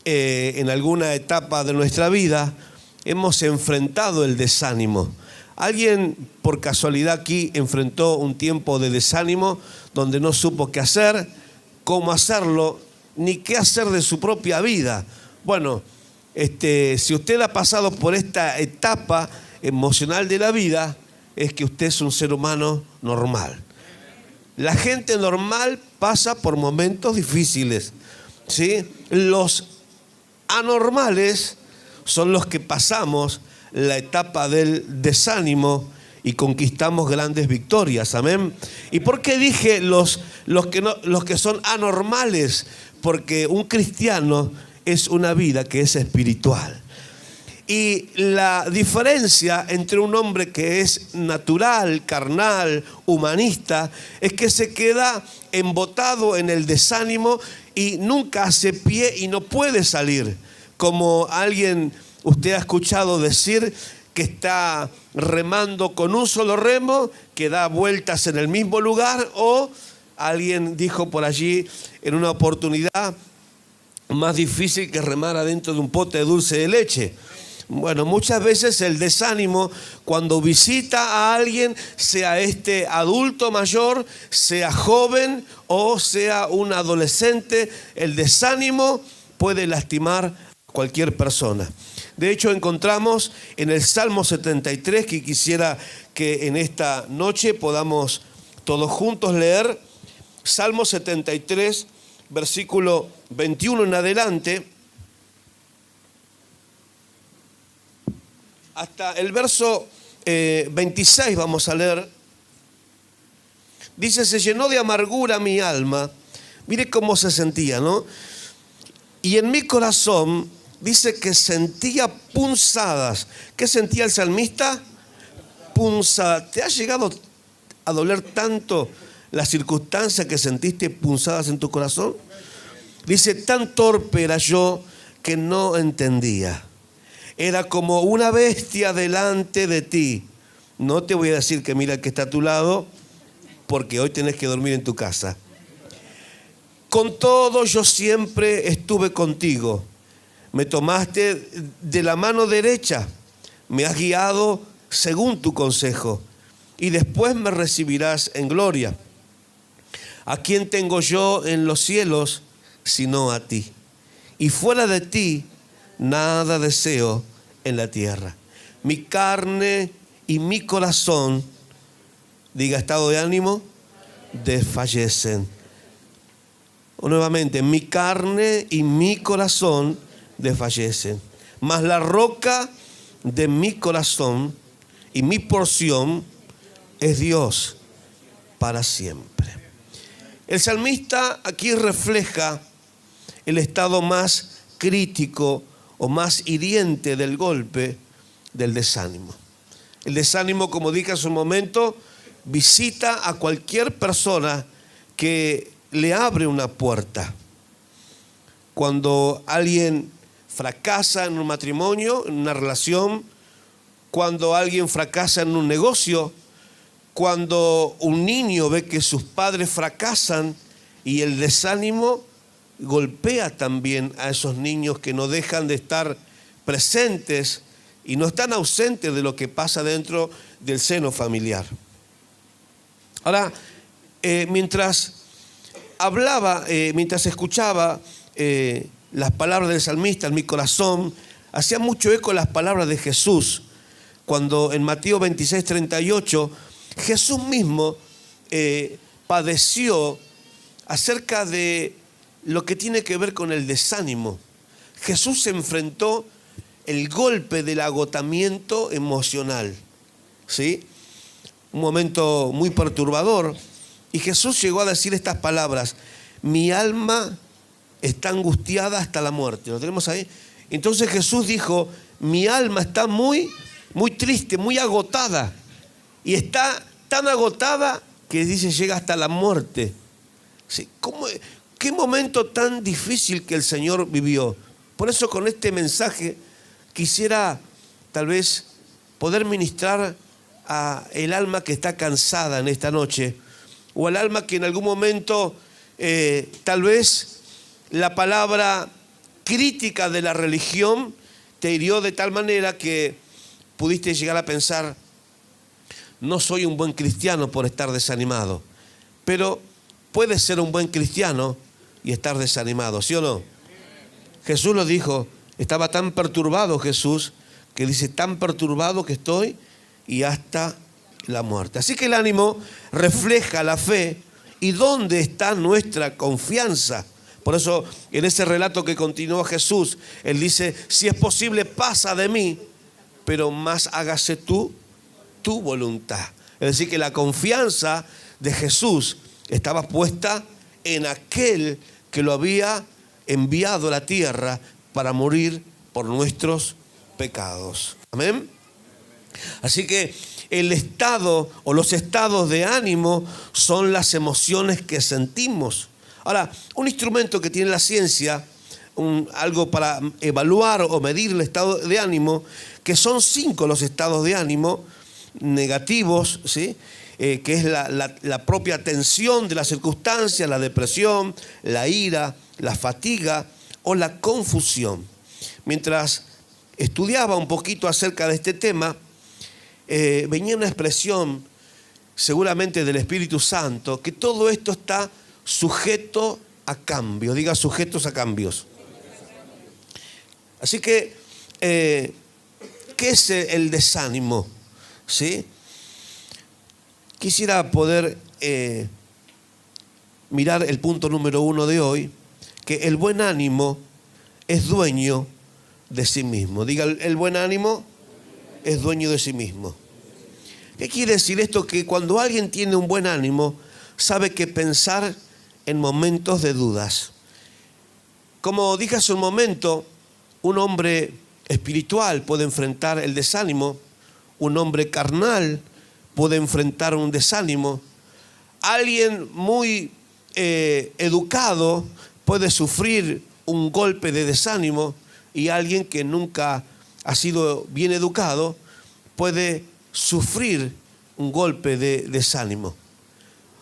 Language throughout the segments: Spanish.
en alguna etapa de nuestra vida hemos enfrentado el desánimo. ¿Alguien por casualidad aquí enfrentó un tiempo de desánimo donde no supo qué hacer, cómo hacerlo, ni qué hacer de su propia vida? Bueno, si usted ha pasado por esta etapa emocional de la vida, es que usted es un ser humano normal. La gente normal pasa por momentos difíciles, ¿sí? Los anormales son los que pasamos la etapa del desánimo y conquistamos grandes victorias. Amén. ¿Y por qué dije los que son anormales? Porque un cristiano es una vida que es espiritual. Y la diferencia entre un hombre que es natural, carnal, humanista, es que se queda embotado en el desánimo y nunca hace pie y no puede salir. Como alguien, usted ha escuchado decir que está remando con un solo remo, que da vueltas en el mismo lugar, o alguien dijo por allí en una oportunidad, más difícil que remar adentro de un pote de dulce de leche. Bueno, muchas veces el desánimo, cuando visita a alguien, sea este adulto mayor, sea joven o sea un adolescente, el desánimo puede lastimar a cualquier persona. De hecho, encontramos en el Salmo 73, que quisiera que en esta noche podamos todos juntos leer, Salmo 73, versículo 21 en adelante, hasta el verso 26 vamos a leer. Dice: se llenó de amargura mi alma. Mire cómo se sentía, ¿no? Y en mi corazón dice que sentía punzadas. ¿Qué sentía el salmista? Punzadas. ¿Te ha llegado a doler tanto la circunstancia que sentiste punzadas en tu corazón? Dice: tan torpe era yo que no entendía. Era como una bestia delante de ti. No te voy a decir que mira el que está a tu lado, porque hoy tenés que dormir en tu casa. Con todo yo siempre estuve contigo. Me tomaste de la mano derecha. Me has guiado según tu consejo. Y después me recibirás en gloria. ¿A quién tengo yo en los cielos sino a ti? Y fuera de ti nada deseo en la tierra. Mi carne y mi corazón, diga estado de ánimo, desfallecen. O nuevamente, mi carne y mi corazón desfallecen. Mas la roca de mi corazón y mi porción es Dios para siempre. El salmista aquí refleja el estado más crítico o más hiriente del golpe del desánimo. El desánimo, como dije hace un momento, visita a cualquier persona que le abre una puerta. Cuando alguien fracasa en un matrimonio, en una relación, cuando alguien fracasa en un negocio, cuando un niño ve que sus padres fracasan, y el desánimo golpea también a esos niños que no dejan de estar presentes y no están ausentes de lo que pasa dentro del seno familiar. Ahora, mientras hablaba, mientras escuchaba las palabras del salmista, en mi corazón hacía mucho eco las palabras de Jesús, cuando en Mateo 26:38 Jesús mismo padeció acerca de lo que tiene que ver con el desánimo. Jesús se enfrentó el golpe del agotamiento emocional, ¿sí? Un momento muy perturbador. Y Jesús llegó a decir estas palabras: mi alma está angustiada hasta la muerte. ¿Lo tenemos ahí? Entonces Jesús dijo: mi alma está muy triste, muy agotada. Y está tan agotada que dice llega hasta la muerte. ¿Sí? ¿Qué momento tan difícil que el Señor vivió? Por eso con este mensaje quisiera tal vez poder ministrar a el alma que está cansada en esta noche, o al alma que en algún momento tal vez la palabra crítica de la religión te hirió de tal manera que pudiste llegar a pensar, no soy un buen cristiano por estar desanimado. Pero puedes ser un buen cristiano y estar desanimado, ¿sí o no? Jesús lo dijo, estaba tan perturbado Jesús, que dice, tan perturbado que estoy y hasta la muerte. Así que el ánimo refleja la fe y dónde está nuestra confianza. Por eso en ese relato que continuó Jesús, Él dice, si es posible pasa de mí, pero más hágase tu voluntad. Es decir, que la confianza de Jesús estaba puesta en aquel que lo había enviado a la tierra para morir por nuestros pecados. Amén. Así que el estado o los estados de ánimo son las emociones que sentimos. Ahora, un instrumento que tiene la ciencia, algo para evaluar o medir el estado de ánimo, que son 5 los estados de ánimo negativos, ¿sí? Que es la propia tensión de las circunstancias, la depresión, la ira, la fatiga o la confusión. Mientras estudiaba un poquito acerca de este tema, venía una expresión seguramente del Espíritu Santo, que todo esto está sujeto a cambio. Diga, sujetos a cambios. Así que, ¿qué es el desánimo? ¿Sí? Quisiera poder mirar el punto número 1 de hoy, que el buen ánimo es dueño de sí mismo. Diga, el buen ánimo es dueño de sí mismo. ¿Qué quiere decir esto? Que cuando alguien tiene un buen ánimo, sabe que pensar en momentos de dudas. Como dije hace un momento, un hombre espiritual puede enfrentar el desánimo, un hombre carnal puede enfrentar un desánimo, alguien muy educado puede sufrir un golpe de desánimo y alguien que nunca ha sido bien educado puede sufrir un golpe de desánimo.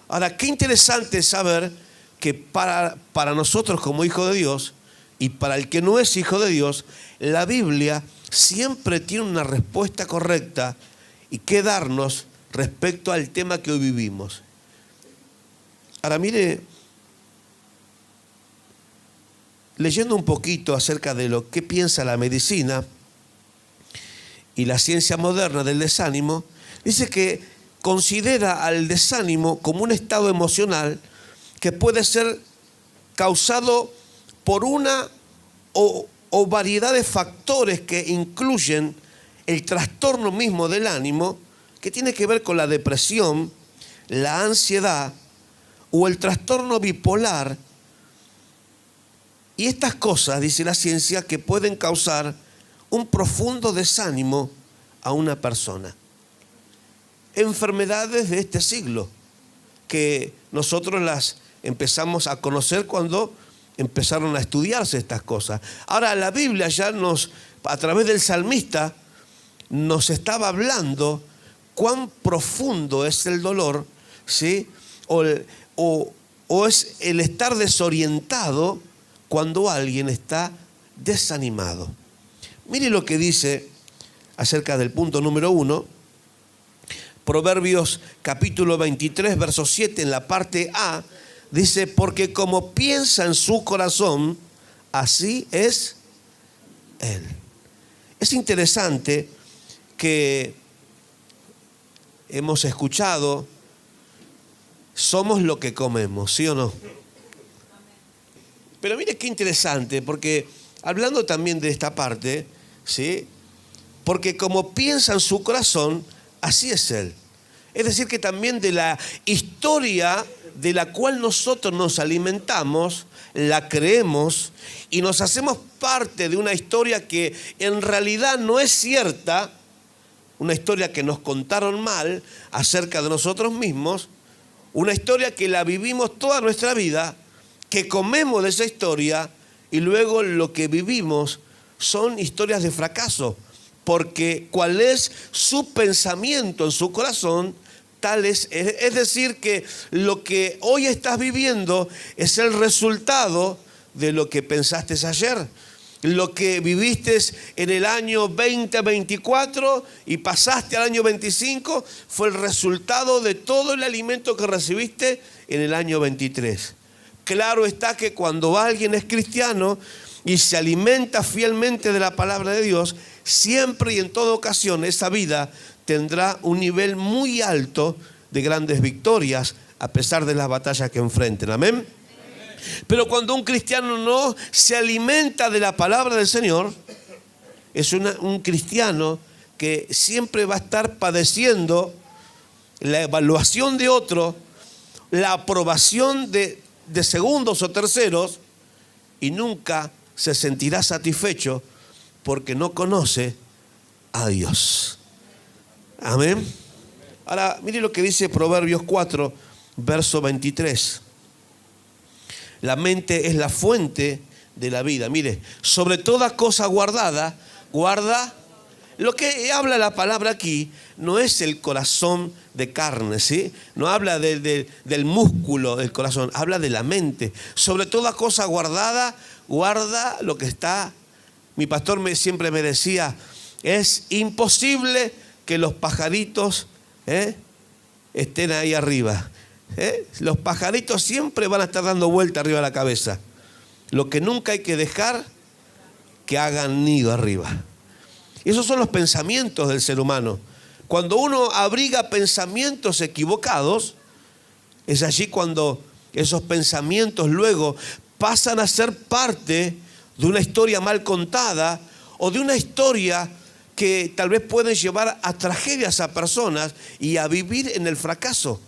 Ahora, qué interesante saber que para nosotros como hijos de Dios y para el que no es hijo de Dios, la Biblia siempre tiene una respuesta correcta y qué darnos respecto al tema que hoy vivimos. Ahora mire, leyendo un poquito acerca de lo que piensa la medicina y la ciencia moderna del desánimo, dice que considera al desánimo como un estado emocional que puede ser causado por una o variedad de factores que incluyen el trastorno mismo del ánimo, que tiene que ver con la depresión, la ansiedad o el trastorno bipolar. Y estas cosas, dice la ciencia, que pueden causar un profundo desánimo a una persona. Enfermedades de este siglo, que nosotros las empezamos a conocer cuando empezaron a estudiarse estas cosas. Ahora la Biblia ya a través del salmista, nos estaba hablando cuán profundo es el dolor, ¿sí? O es el estar desorientado cuando alguien está desanimado. Mire lo que dice acerca del punto número 1, Proverbios capítulo 23, verso 7, en la parte A, dice, porque como piensa en su corazón, así es él. Es interesante que hemos escuchado, somos lo que comemos, ¿sí o no? Pero mire qué interesante, porque hablando también de esta parte, ¿sí? Porque como piensa en su corazón, así es él. Es decir, que también de la historia de la cual nosotros nos alimentamos, la creemos y nos hacemos parte de una historia que en realidad no es cierta, una historia que nos contaron mal acerca de nosotros mismos, una historia que la vivimos toda nuestra vida, que comemos de esa historia y luego lo que vivimos son historias de fracaso, porque cuál es su pensamiento en su corazón, tal es decir, que lo que hoy estás viviendo es el resultado de lo que pensaste ayer. lo que viviste en el año 2024 y pasaste al año 25 fue el resultado de todo el alimento que recibiste en el año 23. Claro está que cuando alguien es cristiano y se alimenta fielmente de la palabra de Dios, siempre y en toda ocasión esa vida tendrá un nivel muy alto de grandes victorias a pesar de las batallas que enfrenten. Amén. Pero cuando un cristiano no se alimenta de la palabra del Señor, es un cristiano que siempre va a estar padeciendo la evaluación de otro, la aprobación de segundos o terceros, y nunca se sentirá satisfecho porque no conoce a Dios. Amén. Ahora, mire lo que dice Proverbios 4, verso 23. La mente es la fuente de la vida. Mire, sobre toda cosa guardada, guarda. Lo que habla la palabra aquí no es el corazón de carne, ¿sí? No habla del músculo del corazón, habla de la mente. Sobre toda cosa guardada, guarda lo que está. Mi pastor siempre me decía, es imposible que los pajaritos estén ahí arriba. Los pajaritos siempre van a estar dando vuelta arriba de la cabeza. Lo que nunca hay que dejar que hagan nido arriba. Esos son los pensamientos del ser humano. Cuando uno abriga pensamientos equivocados, es allí cuando esos pensamientos luego pasan a ser parte de una historia mal contada o de una historia que tal vez pueden llevar a tragedias a personas y a vivir en el fracaso.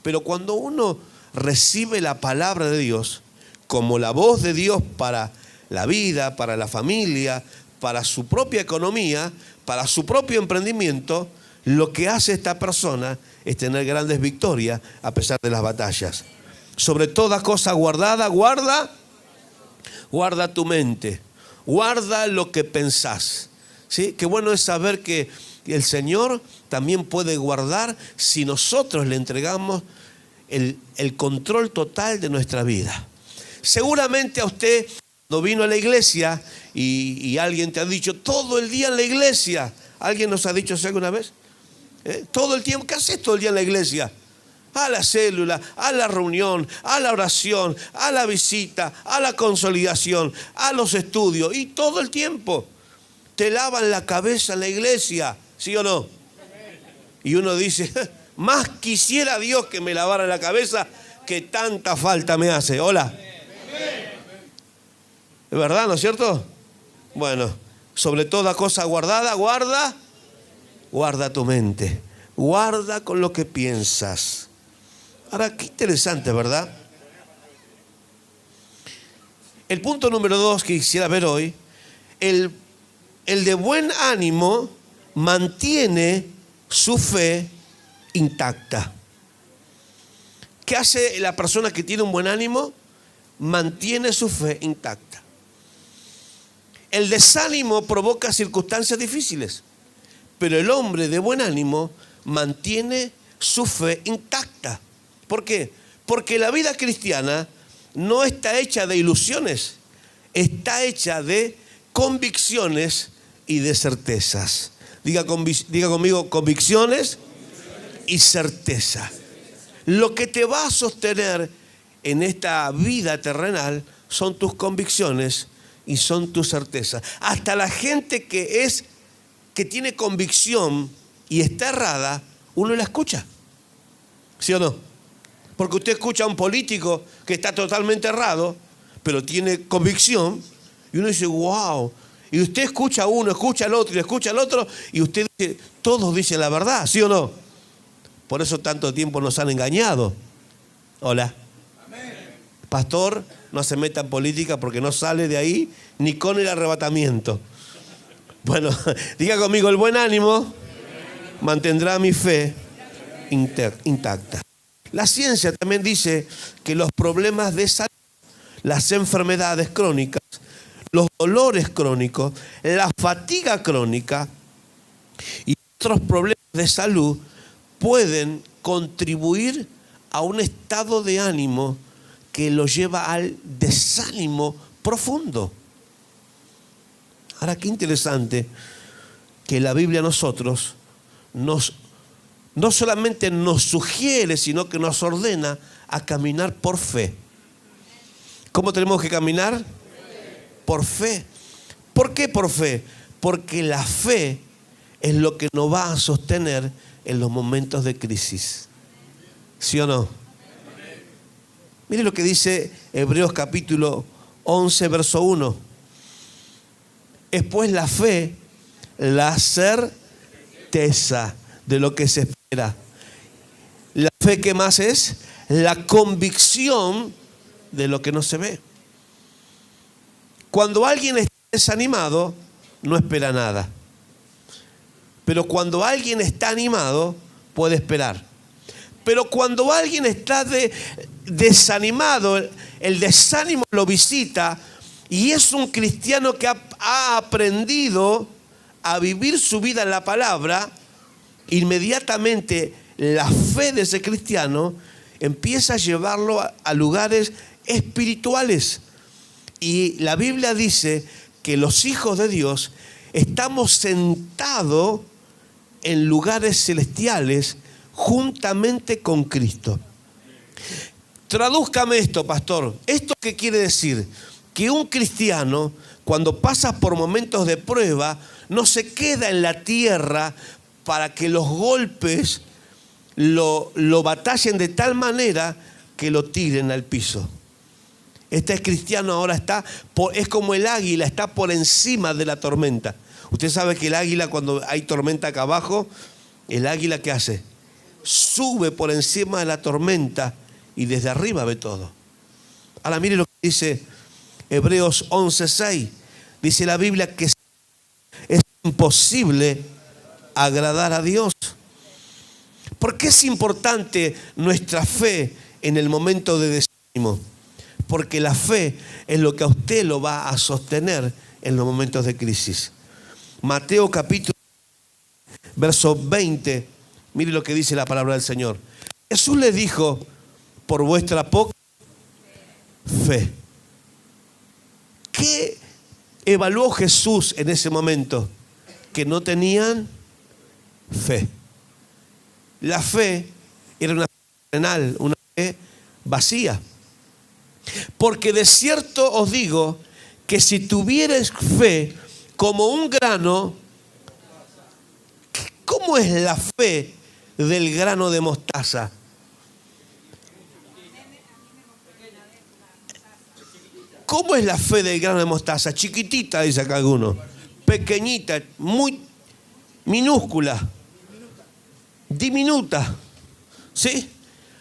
Pero cuando uno recibe la palabra de Dios como la voz de Dios para la vida, para la familia, para su propia economía, para su propio emprendimiento, lo que hace esta persona es tener grandes victorias a pesar de las batallas. Sobre toda cosa guardada, guarda tu mente, guarda lo que pensás. ¿Sí? Qué bueno es saber que el Señor también puede guardar si nosotros le entregamos el control total de nuestra vida. Seguramente a usted, cuando vino a la iglesia y alguien te ha dicho todo el día en la iglesia, ¿alguien nos ha dicho eso alguna vez? Todo el tiempo, ¿qué haces todo el día en la iglesia? A la célula, a la reunión, a la oración, a la visita, a la consolidación, a los estudios, y todo el tiempo te lavan la cabeza en la iglesia, ¿sí o no? Y uno dice, más quisiera Dios que me lavara la cabeza, que tanta falta me hace. Hola. ¿Es verdad, no es cierto? Bueno, sobre toda cosa guardada, guarda tu mente. Guarda con lo que piensas. Ahora, qué interesante, ¿verdad? El punto número 2 que quisiera ver hoy, el de buen ánimo mantiene su fe intacta. ¿Qué hace la persona que tiene un buen ánimo? Mantiene su fe intacta. El desánimo provoca circunstancias difíciles, pero el hombre de buen ánimo mantiene su fe intacta. ¿Por qué? Porque la vida cristiana no está hecha de ilusiones, está hecha de convicciones y de certezas. Diga conmigo, convicciones y certeza. Lo que te va a sostener en esta vida terrenal son tus convicciones y son tus certezas. Hasta la gente que tiene convicción y está errada, uno la escucha. ¿Sí o no? Porque usted escucha a un político que está totalmente errado, pero tiene convicción, y uno dice, wow. Y usted escucha a uno, escucha al otro y escucha al otro, y usted dice, todos dicen la verdad, ¿sí o no? Por eso tanto tiempo nos han engañado. Hola. Amén. Pastor, no se meta en política porque no sale de ahí ni con el arrebatamiento. Bueno, diga conmigo, el buen ánimo mantendrá mi fe intacta. La ciencia también dice que los problemas de salud, las enfermedades crónicas, los dolores crónicos, la fatiga crónica y otros problemas de salud pueden contribuir a un estado de ánimo que lo lleva al desánimo profundo. Ahora, qué interesante que la Biblia a nosotros no solamente nos sugiere, sino que nos ordena a caminar por fe. ¿Cómo tenemos que caminar? Por fe. ¿Por qué por fe? Porque la fe es lo que nos va a sostener en los momentos de crisis. ¿Sí o no? Mire lo que dice Hebreos capítulo 11, verso 1. Es pues la fe, la certeza de lo que se espera. La fe, ¿qué más es? La convicción de lo que no se ve. Cuando alguien está desanimado, no espera nada. Pero cuando alguien está animado, puede esperar. Pero cuando alguien está desanimado, el desánimo lo visita y es un cristiano que ha aprendido a vivir su vida en la palabra, inmediatamente la fe de ese cristiano empieza a llevarlo a lugares espirituales. Y la Biblia dice que los hijos de Dios estamos sentados en lugares celestiales juntamente con Cristo. Tradúzcame esto, pastor. ¿Esto qué quiere decir? Que un cristiano, cuando pasa por momentos de prueba, no se queda en la tierra para que los golpes lo batallen de tal manera que lo tiren al piso. Este cristiano ahora es como el águila, está por encima de la tormenta. Usted sabe que el águila, cuando hay tormenta acá abajo, el águila ¿qué hace? Sube por encima de la tormenta y desde arriba ve todo. Ahora mire lo que dice Hebreos 11:6. Dice la Biblia que es imposible agradar a Dios. ¿Por qué es importante nuestra fe en el momento de desánimo? Porque la fe es lo que a usted lo va a sostener en los momentos de crisis. Mateo capítulo verso 20, mire lo que dice la palabra del Señor. Jesús les dijo, por vuestra poca fe. ¿Qué evaluó Jesús en ese momento? Que no tenían fe. La fe era una fe terrenal, una fe vacía. Porque de cierto os digo que si tuvierais fe como un grano, ¿cómo es la fe del grano de mostaza? ¿Cómo es la fe del grano de mostaza? Chiquitita, dice acá alguno. Pequeñita, muy minúscula, diminuta. ¿Sí?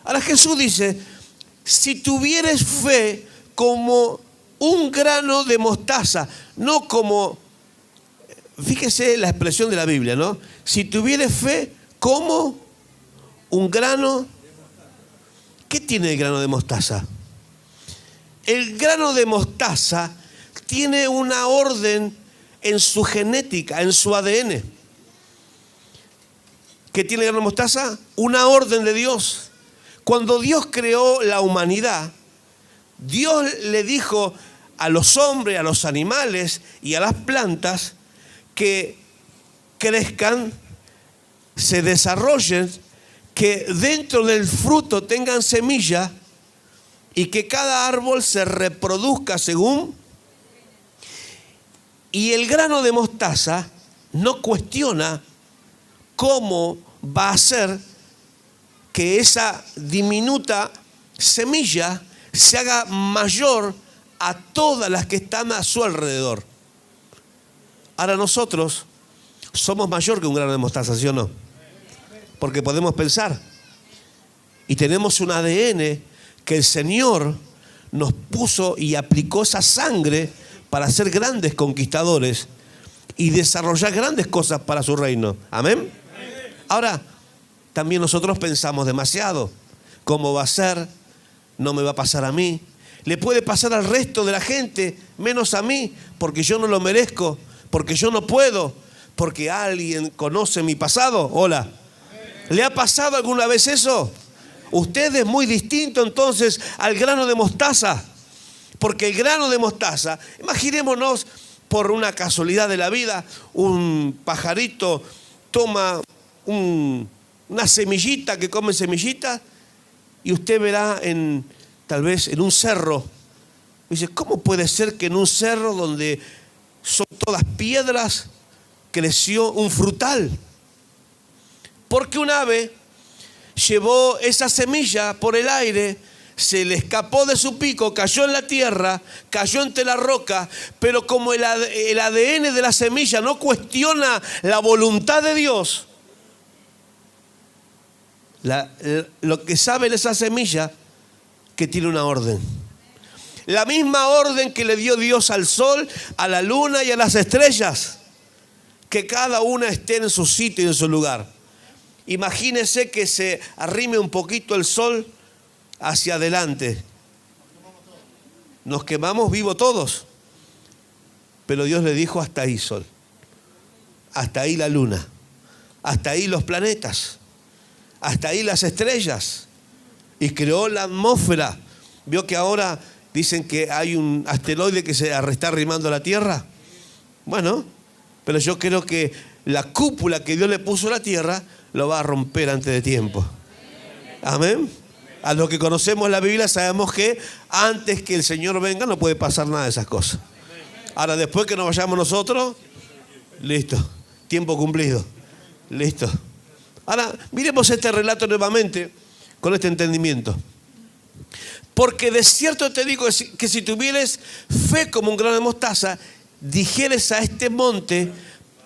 Ahora Jesús dice, si tuvieres fe como un grano de mostaza, no como, fíjese la expresión de la Biblia, ¿no? Si tuvieres fe como un grano, ¿qué tiene el grano de mostaza? El grano de mostaza tiene una orden en su genética, en su ADN. ¿Qué tiene el grano de mostaza? Una orden de Dios. Cuando Dios creó la humanidad, Dios le dijo a los hombres, a los animales y a las plantas que crezcan, se desarrollen, que dentro del fruto tengan semilla y que cada árbol se reproduzca según. Y el grano de mostaza no cuestiona cómo va a ser que esa diminuta semilla se haga mayor a todas las que están a su alrededor. Ahora nosotros somos mayor que un grano de mostaza, ¿sí o no? Porque podemos pensar. Y tenemos un ADN que el Señor nos puso y aplicó esa sangre para ser grandes conquistadores y desarrollar grandes cosas para su reino. ¿Amén? Ahora, también nosotros pensamos demasiado. ¿Cómo va a ser? No me va a pasar a mí. Le puede pasar al resto de la gente, menos a mí, porque yo no lo merezco, porque yo no puedo, porque alguien conoce mi pasado. Hola. ¿Le ha pasado alguna vez eso? Usted es muy distinto entonces al grano de mostaza. Porque el grano de mostaza, imaginémonos por una casualidad de la vida, un pajarito toma una semillita, que come semillita, y usted verá tal vez en un cerro. Dice, ¿cómo puede ser que en un cerro donde son todas piedras creció un frutal? Porque un ave llevó esa semilla por el aire, se le escapó de su pico, cayó en la tierra, cayó entre la roca, pero como el ADN de la semilla no cuestiona la voluntad de Dios, lo que sabe de esa semilla, que tiene una orden. La misma orden que le dio Dios al sol, a la luna y a las estrellas, que cada una esté en su sitio y en su lugar. Imagínese que se arrime un poquito el sol hacia adelante. Nos quemamos vivos todos. Pero Dios le dijo, hasta ahí sol, hasta ahí la luna, hasta ahí los planetas, hasta ahí las estrellas. Y creó la atmósfera. Vio que ahora dicen que hay un asteroide que se está arrimando a la Tierra. Bueno, pero yo creo que la cúpula que Dios le puso a la Tierra lo va a romper antes de tiempo. Amén. A los que conocemos la Biblia sabemos que antes que el Señor venga no puede pasar nada de esas cosas. Ahora, después que nos vayamos nosotros, listo, tiempo cumplido, listo. Ahora, miremos este relato nuevamente con este entendimiento. Porque de cierto te digo que si tuvieres fe como un grano de mostaza, dijeres a este monte,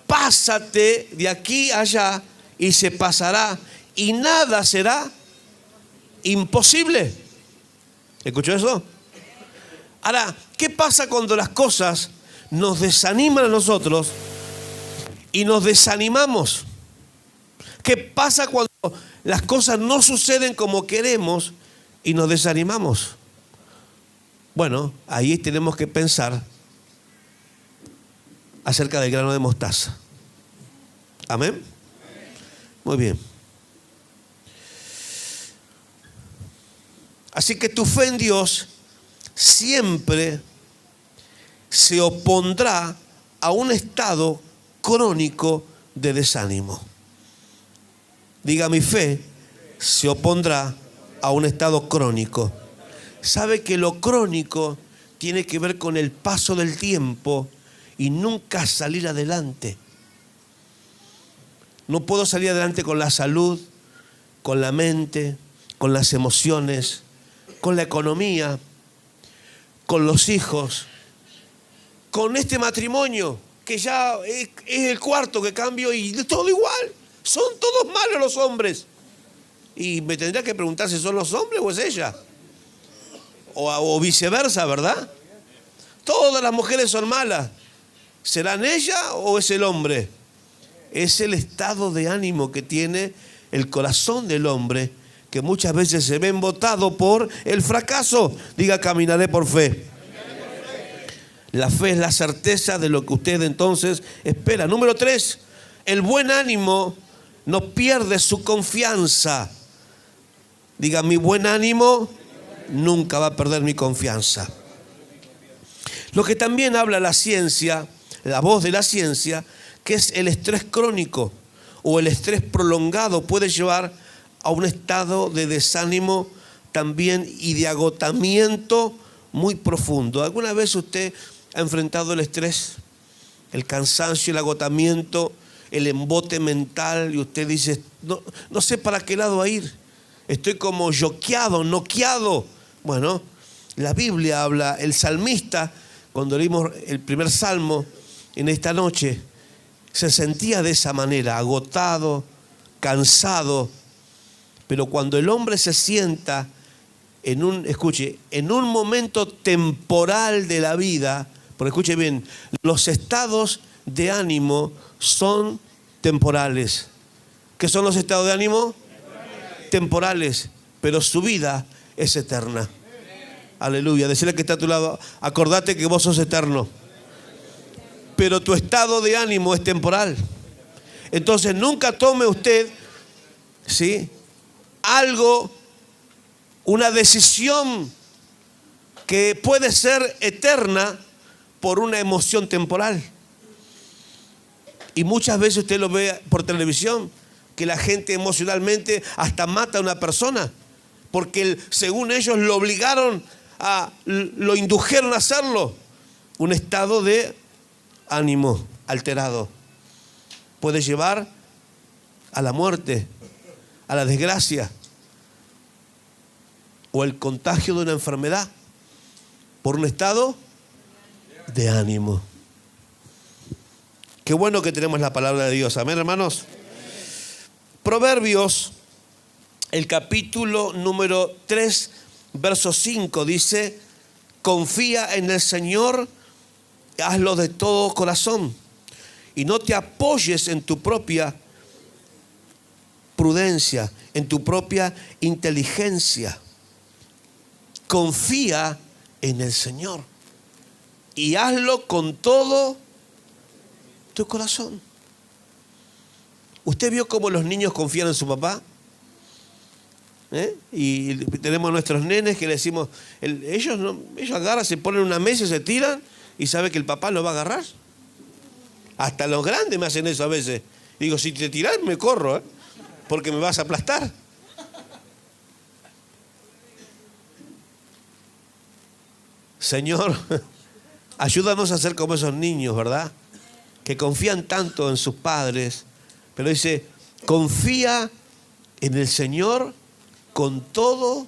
pásate de aquí a allá, y se pasará, y nada será imposible. ¿Escuchó eso? Ahora, ¿qué pasa cuando las cosas nos desaniman a nosotros y nos desanimamos? ¿Qué pasa cuando las cosas no suceden como queremos y nos desanimamos? Bueno, ahí tenemos que pensar acerca del grano de mostaza. ¿Amén? Muy bien. Así que tu fe en Dios siempre se opondrá a un estado crónico de desánimo. Diga, mi fe se opondrá a un estado crónico. Sabe que lo crónico tiene que ver con el paso del tiempo y nunca salir adelante. No puedo salir adelante con la salud, con la mente, con las emociones, con la economía, con los hijos, con este matrimonio que ya es el cuarto que cambio y todo igual. Son todos malos los hombres. Y me tendría que preguntar si son los hombres o es ella. O viceversa, ¿verdad? Todas las mujeres son malas. ¿Serán ella o es el hombre? Es el estado de ánimo que tiene el corazón del hombre, que muchas veces se ve embotado por el fracaso. Diga, caminaré por fe. La fe es la certeza de lo que usted entonces espera. Número 3, el buen ánimo no pierde su confianza. Diga, mi buen ánimo nunca va a perder mi confianza. Lo que también habla la ciencia, la voz de la ciencia, que es el estrés crónico o el estrés prolongado, puede llevar a un estado de desánimo también y de agotamiento muy profundo. ¿Alguna vez usted ha enfrentado el estrés, el cansancio, el agotamiento, el embote mental, y usted dice, no sé para qué lado ir? Estoy como noqueado. Bueno, la Biblia habla, el salmista, cuando leímos el primer salmo en esta noche, se sentía de esa manera, agotado, cansado. Pero cuando el hombre se sienta en un momento temporal de la vida, porque escuche bien, los estados de ánimo son temporales. ¿Qué son los estados de ánimo? Temporales, pero su vida es eterna. Aleluya. Decirle que está a tu lado, acordate que vos sos eterno. Pero tu estado de ánimo es temporal. Entonces nunca tome usted, ¿sí?, una decisión que puede ser eterna por una emoción temporal. Y muchas veces usted lo ve por televisión, que la gente emocionalmente hasta mata a una persona, porque según ellos lo obligaron, lo indujeron a hacerlo. Un estado de ánimo alterado puede llevar a la muerte, a la desgracia o el contagio de una enfermedad por un estado de ánimo. Qué bueno que tenemos la palabra de Dios. Amén, hermanos. Proverbios, el capítulo número 3, verso 5 dice: confía en el Señor, hazlo de todo corazón y no te apoyes en tu propia prudencia, en tu propia inteligencia. Confía en el Señor y hazlo con todo tu corazón. ¿Usted vio cómo los niños confían en su papá? Y tenemos nuestros nenes que le decimos, ellos agarran, se ponen en una mesa y se tiran y sabe que el papá lo va a agarrar. Hasta los grandes me hacen eso a veces. Y digo, si te tirás me corro, porque me vas a aplastar. Señor, ayúdanos a ser como esos niños, ¿verdad? Que confían tanto en sus padres, pero dice, confía en el Señor con todo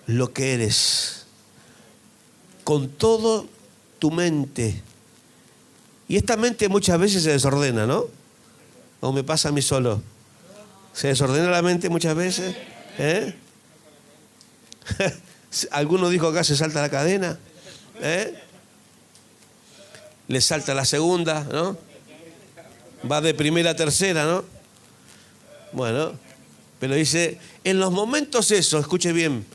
lo que eres, con todo tu mente. Y esta mente muchas veces se desordena, ¿no? ¿O me pasa a mí solo? ¿Se desordena la mente muchas veces? Alguno dijo acá, se salta la cadena. Le salta la segunda, ¿no? Va de primera a tercera, ¿no? Bueno, pero dice, en los momentos esos, escuche bien,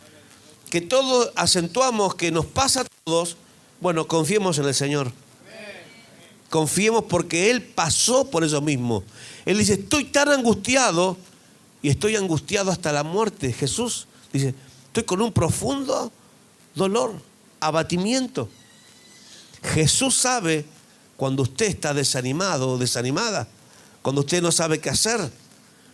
que todos acentuamos que nos pasa a todos, bueno, confiemos en el Señor. Confiemos porque Él pasó por eso mismo. Él dice, estoy tan angustiado y estoy angustiado hasta la muerte. Jesús dice, estoy con un profundo dolor, abatimiento. Jesús sabe cuando usted está desanimado o desanimada, cuando usted no sabe qué hacer.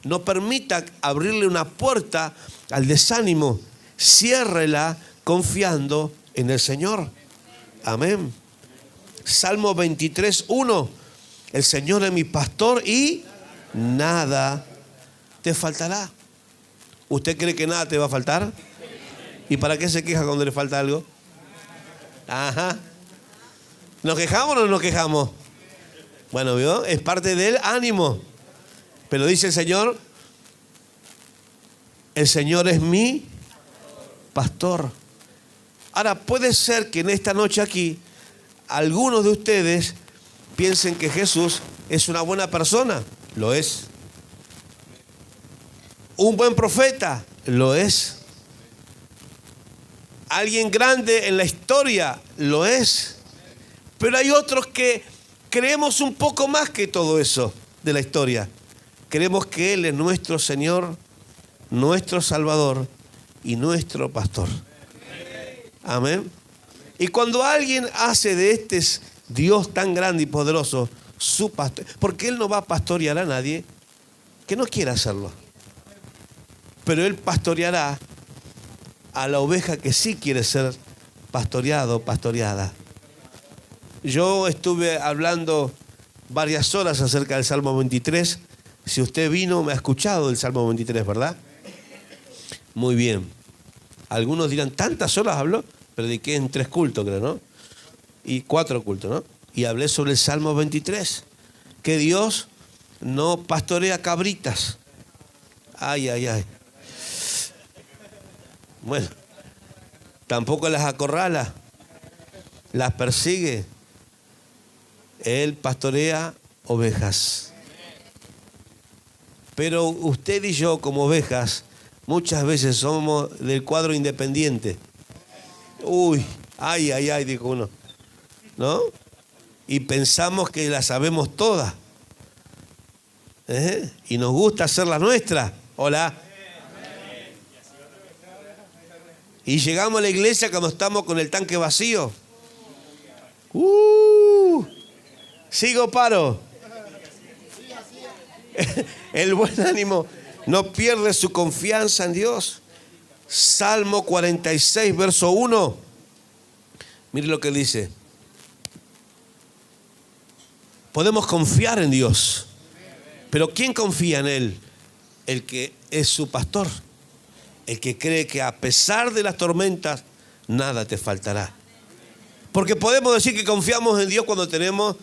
No permita abrirle una puerta al desánimo. Ciérrela confiando en el Señor. Amén. Salmo 23, 1. El Señor es mi pastor y nada te faltará. ¿Usted cree que nada te va a faltar? ¿Y para qué se queja cuando le falta algo? Ajá. ¿Nos quejamos o no nos quejamos? Bueno, ¿vio? Es parte del ánimo. Pero dice el Señor es mi pastor. Ahora, puede ser que en esta noche aquí, algunos de ustedes piensen que Jesús es una buena persona. Lo es. Un buen profeta. Lo es. Alguien grande en la historia. Lo es. Pero hay otros que creemos un poco más que todo eso de la historia. Creemos que Él es nuestro Señor, nuestro Salvador y nuestro pastor. Amén. Y cuando alguien hace de este Dios tan grande y poderoso su pastor, porque Él no va a pastorear a nadie que no quiera hacerlo. Pero Él pastoreará a la oveja que sí quiere ser pastoreado, pastoreada. Yo estuve hablando varias horas acerca del Salmo 23. Si usted vino, me ha escuchado el Salmo 23, ¿verdad? Muy bien. Algunos dirán, ¿tantas horas habló? Prediqué en 3 cultos, creo, ¿no? Y 4 cultos, ¿no? Y hablé sobre el Salmo 23. Que Dios no pastorea cabritas. Ay, ay, ay. Bueno, tampoco las acorrala, las persigue. Él pastorea ovejas. Pero usted y yo, como ovejas, muchas veces somos del cuadro independiente. Uy, ay, ay, ay, dijo uno. ¿No? Y pensamos que la sabemos todas. Y nos gusta hacer la nuestra. Hola. Y llegamos a la iglesia cuando estamos con el tanque vacío. ¿Sigo o paro? El buen ánimo no pierde su confianza en Dios. Salmo 46, verso 1. Mire lo que dice. Podemos confiar en Dios. Pero ¿quién confía en Él? El que es su pastor. El que cree que a pesar de las tormentas, nada te faltará. Porque podemos decir que confiamos en Dios cuando tenemos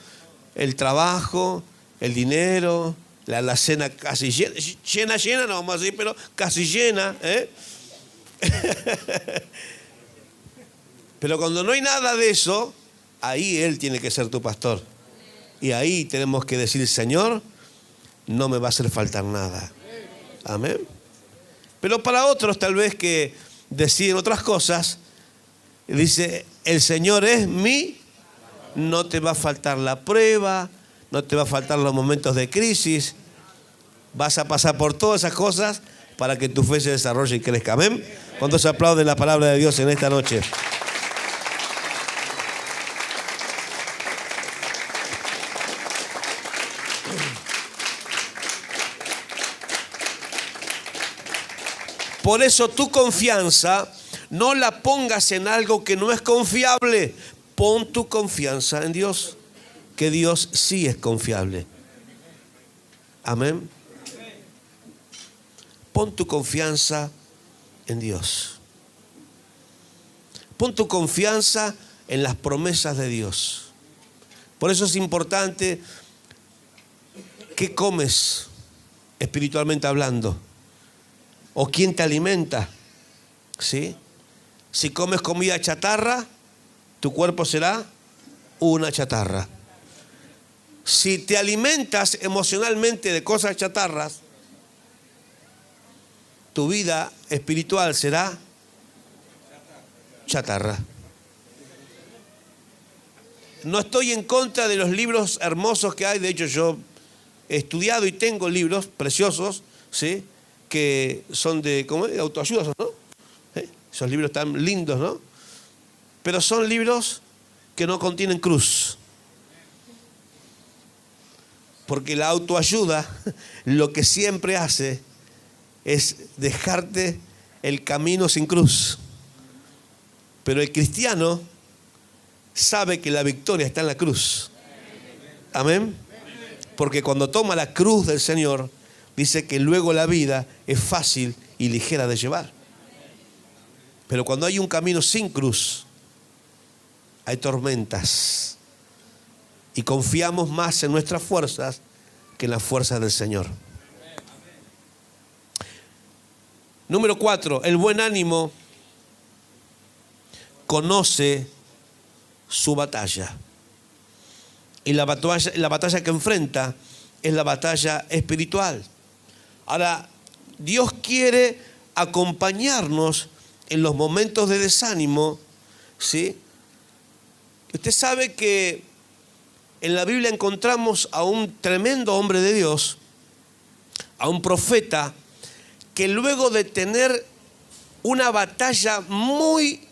el trabajo, el dinero, la alacena casi llena, llena, no vamos a decir, pero casi llena, ¿eh? Pero cuando no hay nada de eso, ahí Él tiene que ser tu pastor. Y ahí tenemos que decir, Señor, no me va a hacer faltar nada. Amén. Pero para otros tal vez que deciden otras cosas, dice, el Señor es no te va a faltar la prueba, no te va a faltar los momentos de crisis. Vas a pasar por todas esas cosas para que tu fe se desarrolle y crezca. Amén. ¿Cuántos se aplauden la palabra de Dios en esta noche? Por eso tu confianza no la pongas en algo que no es confiable. Pon tu confianza en Dios, que Dios sí es confiable. Amén. Pon tu confianza en Dios. Pon tu confianza en las promesas de Dios. Por eso es importante qué comes espiritualmente hablando. ¿O quién te alimenta? ¿Sí? Si comes comida chatarra, tu cuerpo será una chatarra. Si te alimentas emocionalmente de cosas chatarras, tu vida espiritual será chatarra. No estoy en contra de los libros hermosos que hay. De hecho, yo he estudiado y tengo libros preciosos, ¿sí?, que son de autoayuda, ¿no? Esos libros tan lindos, ¿no? Pero son libros que no contienen cruz. Porque la autoayuda lo que siempre hace es dejarte el camino sin cruz. Pero el cristiano sabe que la victoria está en la cruz. Amén. Porque cuando toma la cruz del Señor, dice que luego la vida es fácil y ligera de llevar. Pero cuando hay un camino sin cruz, hay tormentas. Y confiamos más en nuestras fuerzas que en las fuerzas del Señor. Número 4, el buen ánimo conoce su batalla. Y la batalla que enfrenta es la batalla espiritual. Ahora, Dios quiere acompañarnos en los momentos de desánimo, ¿sí? Usted sabe que en la Biblia encontramos a un tremendo hombre de Dios, a un profeta, que luego de tener una batalla muy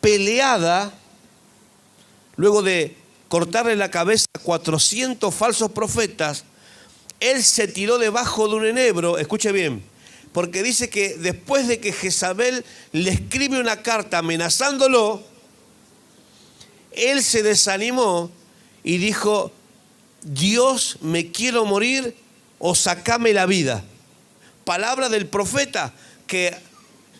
peleada, luego de cortarle la cabeza a 400 falsos profetas, él se tiró debajo de un enebro. Escuche bien, porque dice que después de que Jezabel le escribe una carta amenazándolo, él se desanimó y dijo, Dios, me quiero morir o sacame la vida. Palabra del profeta que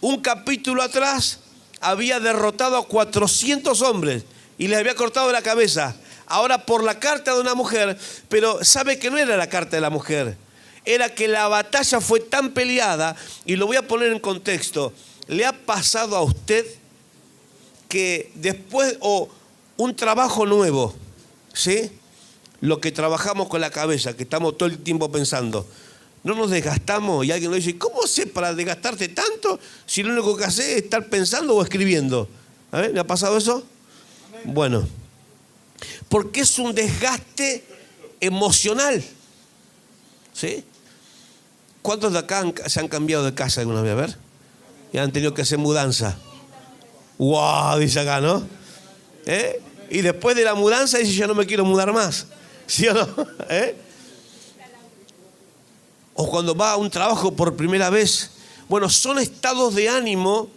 un capítulo atrás había derrotado a 400 hombres y les había cortado la cabeza. Ahora por la carta de una mujer, pero sabe que no era la carta de la mujer. Era que la batalla fue tan peleada, y lo voy a poner en contexto. ¿Le ha pasado a usted que después, un trabajo nuevo, ¿sí?, lo que trabajamos con la cabeza, que estamos todo el tiempo pensando, no nos desgastamos? Y alguien nos dice, ¿cómo haces para desgastarte tanto si lo único que haces es estar pensando o escribiendo? ¿A ver, ¿le ha pasado eso? Bueno, porque es un desgaste emocional, ¿sí? ¿Cuántos de acá se han cambiado de casa alguna vez? A ver, y han tenido que hacer mudanza. ¡Wow! Dice acá, ¿no? Y después de la mudanza dice, ya no me quiero mudar más. ¿Sí o no? O cuando va a un trabajo por primera vez. Bueno, son estados de ánimo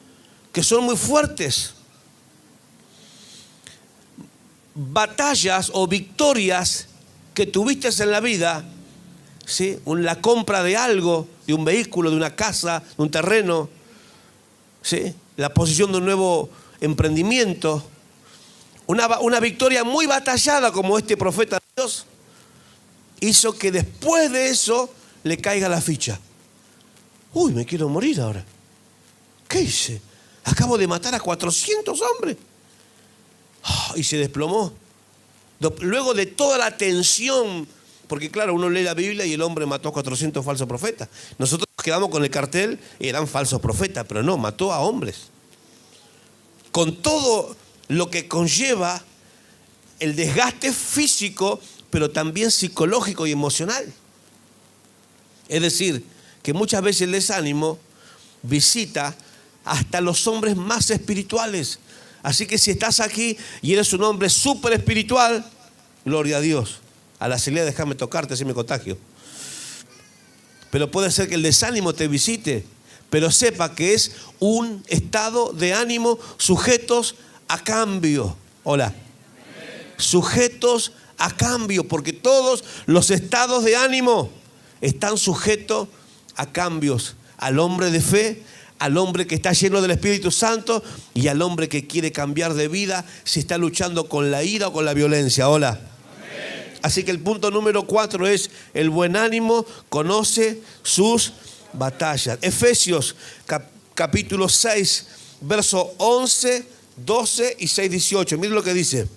que son muy fuertes. Batallas o victorias que tuviste en la vida, ¿sí? La compra de algo, de un vehículo, de una casa, de un terreno, ¿sí? La posición de un nuevo emprendimiento. Una victoria muy batallada como este profeta de Dios hizo que después de eso le caiga la ficha. Uy, me quiero morir ahora. ¿Qué hice? Acabo de matar a 400 hombres. Y se desplomó. Luego de toda la tensión, porque claro, uno lee la Biblia y el hombre mató a 400 falsos profetas. Nosotros nos quedamos con el cartel, eran falsos profetas, pero no, mató a hombres. Con todo lo que conlleva el desgaste físico, pero también psicológico y emocional. Es decir, que muchas veces el desánimo visita hasta los hombres más espirituales. Así que si estás aquí y eres un hombre súper espiritual, gloria a Dios. A la salida déjame tocarte, así me contagio. Pero puede ser que el desánimo te visite, pero sepa que es un estado de ánimo sujetos a cambio. Hola. Sujetos a cambio, porque todos los estados de ánimo están sujetos a cambios. Al hombre de fe, al hombre que está lleno del Espíritu Santo y al hombre que quiere cambiar de vida si está luchando con la ira o con la violencia. Hola. Amén. Así que el punto número 4 es: el buen ánimo conoce sus batallas. Efesios capítulo 6, verso 11, 12 y 6, 18. Miren lo que dice.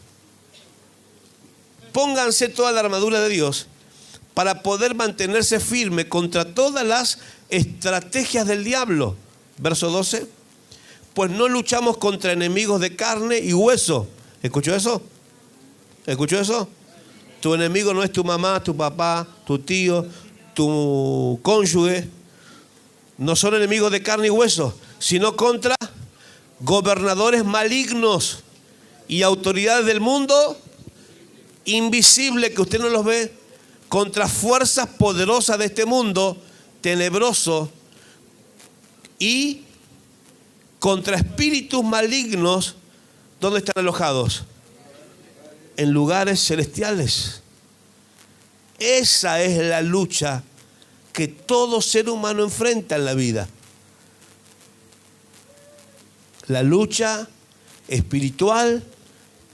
Pónganse toda la armadura de Dios para poder mantenerse firme contra todas las estrategias del diablo. Verso 12. Pues no luchamos contra enemigos de carne y hueso. ¿Escuchó eso? ¿Escuchó eso? Tu enemigo no es tu mamá, tu papá, tu tío, tu cónyuge. No son enemigos de carne y hueso, sino contra gobernadores malignos y autoridades del mundo invisible, que usted no los ve, contra fuerzas poderosas de este mundo tenebroso y contra espíritus malignos. ¿Dónde están alojados? En lugares celestiales. Esa es la lucha que todo ser humano enfrenta en la vida. La lucha espiritual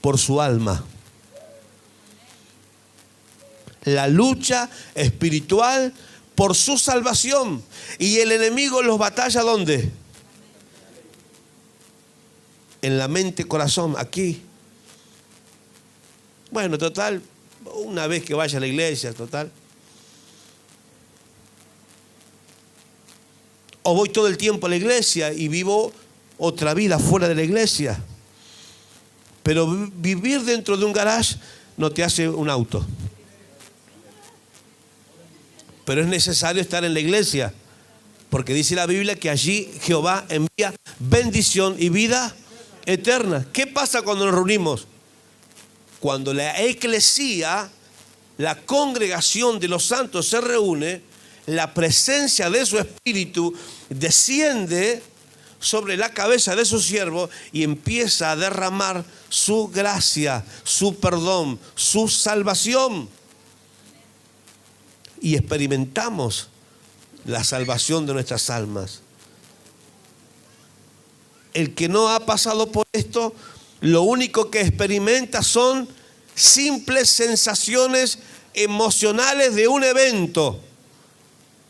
por su alma. La lucha espiritual por su salvación. Y el enemigo los batalla ¿dónde? En la mente, corazón, aquí. Bueno, total, una vez que vaya a la iglesia, total. O voy todo el tiempo a la iglesia y vivo otra vida fuera de la iglesia. Pero vivir dentro de un garage no te hace un auto. Pero es necesario estar en la iglesia, porque dice la Biblia que allí Jehová envía bendición y vida eterna. ¿Qué pasa cuando nos reunimos? Cuando la eclesía, la congregación de los santos se reúne, la presencia de su espíritu desciende sobre la cabeza de su siervo y empieza a derramar su gracia, su perdón, su salvación. Y experimentamos la salvación de nuestras almas. El que no ha pasado por esto, lo único que experimenta son simples sensaciones emocionales de un evento,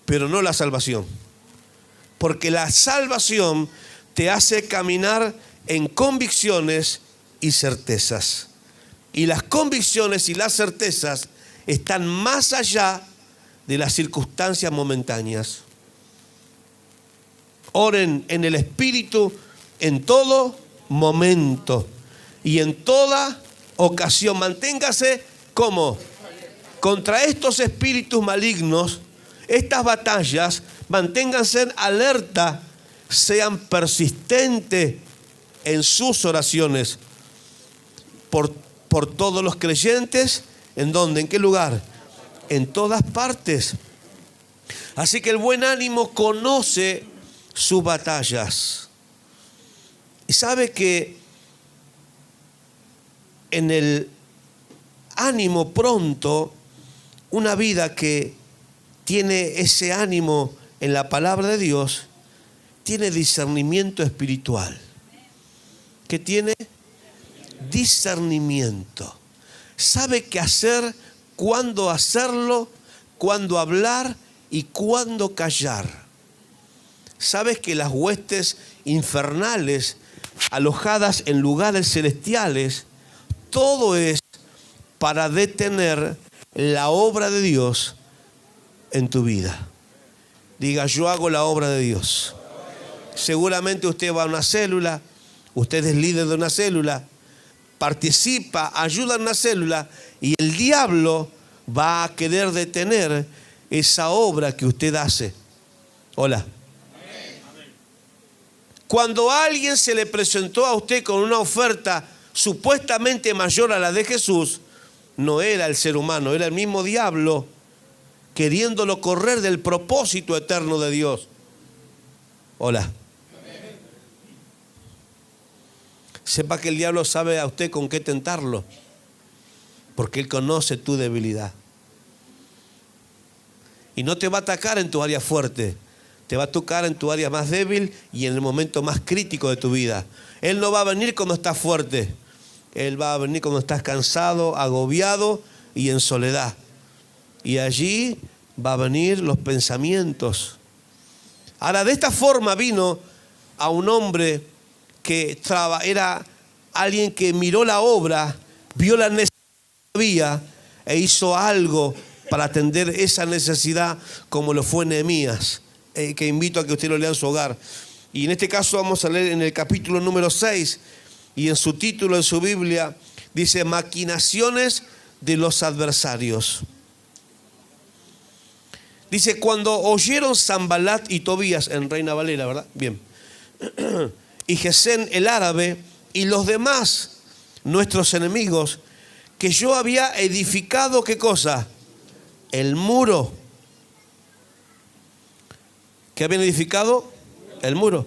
pero no la salvación. Porque la salvación te hace caminar en convicciones y certezas. Y las convicciones y las certezas están más allá de las circunstancias momentáneas. Oren en el Espíritu en todo momento y en toda ocasión. Manténgase como contra estos espíritus malignos, estas batallas, manténganse alerta, sean persistentes en sus oraciones por todos los creyentes ¿En dónde? ¿En qué lugar? En todas partes. Así que el buen ánimo conoce sus batallas. Y sabe que en el ánimo pronto, una vida que tiene ese ánimo en la palabra de Dios, tiene discernimiento espiritual. ¿Qué tiene? Discernimiento. Sabe qué hacer, cuándo hacerlo, cuándo hablar y cuándo callar. Sabes que las huestes infernales alojadas en lugares celestiales, todo es para detener la obra de Dios en tu vida. Diga, yo hago la obra de Dios. Seguramente usted va a una célula, usted es líder de una célula, participa, ayuda en una célula y el diablo va a querer detener esa obra que usted hace. Hola. Cuando a alguien se le presentó a usted con una oferta supuestamente mayor a la de Jesús, no era el ser humano, era el mismo diablo queriéndolo correr del propósito eterno de Dios. Hola. Sepa que el diablo sabe a usted con qué tentarlo, porque él conoce tu debilidad. Y no te va a atacar en tu área fuerte, te va a tocar en tu área más débil y en el momento más crítico de tu vida. Él no va a venir cuando estás fuerte, él va a venir cuando estás cansado, agobiado y en soledad. Y allí va a venir los pensamientos. Ahora, de esta forma vino a un hombre que era alguien que miró la obra, vio la necesidad que había e hizo algo para atender esa necesidad, como lo fue Nehemías, que invito a que usted lo lea en su hogar. Y en este caso vamos a leer en el capítulo número 6, y en su título en su Biblia dice: maquinaciones de los adversarios. Dice: cuando oyeron Sanbalat y Tobías, en Reina Valera, ¿verdad? Bien. Y Gesén el árabe y los demás, nuestros enemigos, que yo había edificado, ¿qué cosa? El muro. ¿Qué habían edificado? El muro.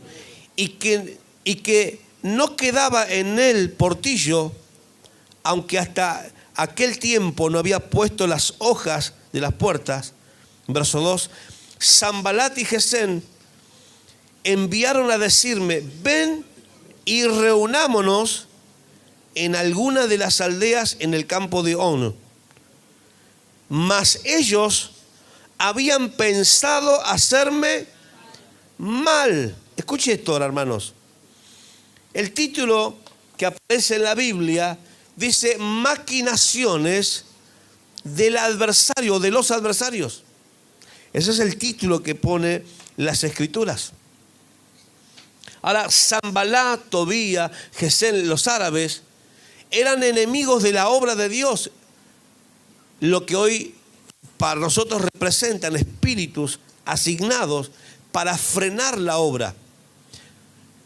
Y que no quedaba en él portillo, aunque hasta aquel tiempo no había puesto las hojas de las puertas. Verso 2. Sanbalat y Gesén enviaron a decirme: ven y reunámonos en alguna de las aldeas en el campo de On. Mas ellos habían pensado hacerme mal. Escuche esto ahora, hermanos. El título que aparece en la Biblia dice: maquinaciones del adversario, de los adversarios. Ese es el título que pone las Escrituras. Ahora, Sanbalat, Tobías, Gesén, los árabes, eran enemigos de la obra de Dios. Lo que hoy para nosotros representan espíritus asignados para frenar la obra.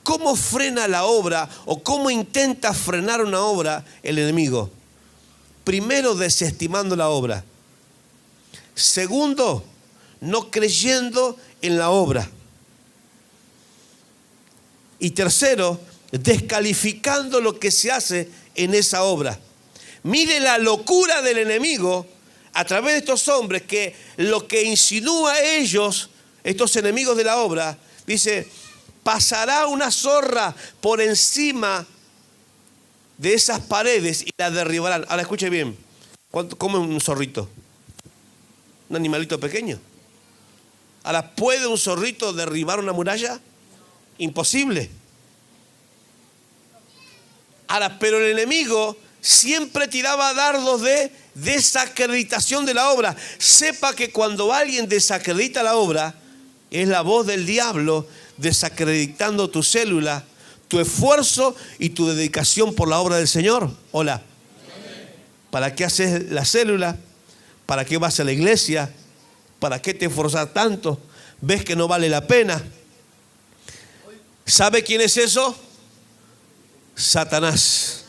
¿Cómo frena la obra o cómo intenta frenar una obra el enemigo? Primero, desestimando la obra. Segundo, no creyendo en la obra. Y tercero, descalificando lo que se hace en esa obra. Mire la locura del enemigo a través de estos hombres, que lo que insinúa a ellos, estos enemigos de la obra, dice: pasará una zorra por encima de esas paredes y la derribarán. Ahora escuche bien, ¿cuánto come un zorrito? Un animalito pequeño. Ahora, ¿puede un zorrito derribar una muralla? Imposible. Ahora, pero el enemigo siempre tiraba dardos de desacreditación de la obra. Sepa que cuando alguien desacredita la obra, es la voz del diablo desacreditando tu célula, tu esfuerzo y tu dedicación por la obra del Señor. Hola. ¿Para qué haces la célula? ¿Para qué vas a la iglesia? ¿Para qué te esforzas tanto? ¿Ves que no vale la pena? ¿Sabe quién es eso? Satanás.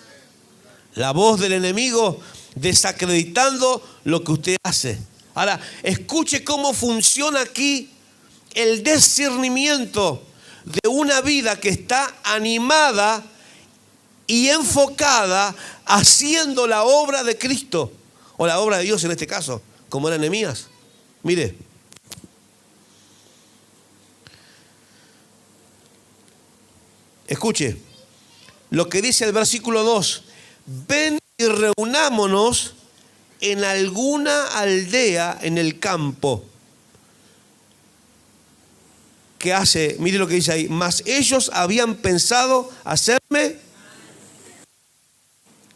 La voz del enemigo desacreditando lo que usted hace. Ahora, escuche cómo funciona aquí el discernimiento de una vida que está animada y enfocada haciendo la obra de Cristo, o la obra de Dios en este caso, como era Nehemías. Mire, escuche lo que dice el versículo 2. Ven y reunámonos en alguna aldea en el campo. ¿Qué hace? Mire lo que dice ahí. Mas ellos habían pensado hacerme.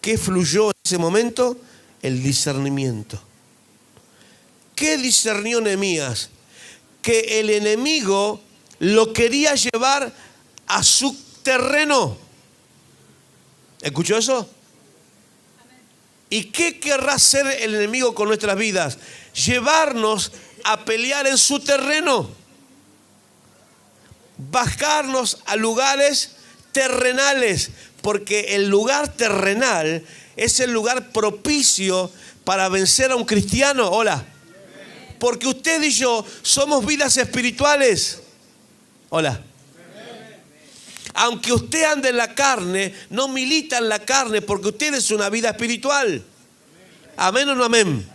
¿Qué fluyó en ese momento? El discernimiento. ¿Qué discernió Nehemías? Que el enemigo lo quería llevar a su terreno. ¿Escuchó eso? ¿Y qué querrá hacer el enemigo con nuestras vidas? Llevarnos a pelear en su terreno. Bajarnos a lugares terrenales, porque el lugar terrenal es el lugar propicio para vencer a un cristiano. Hola. Porque usted y yo somos vidas espirituales. Hola. Aunque usted ande en la carne, no milita en la carne, porque usted es una vida espiritual. ¿Amén o no amén?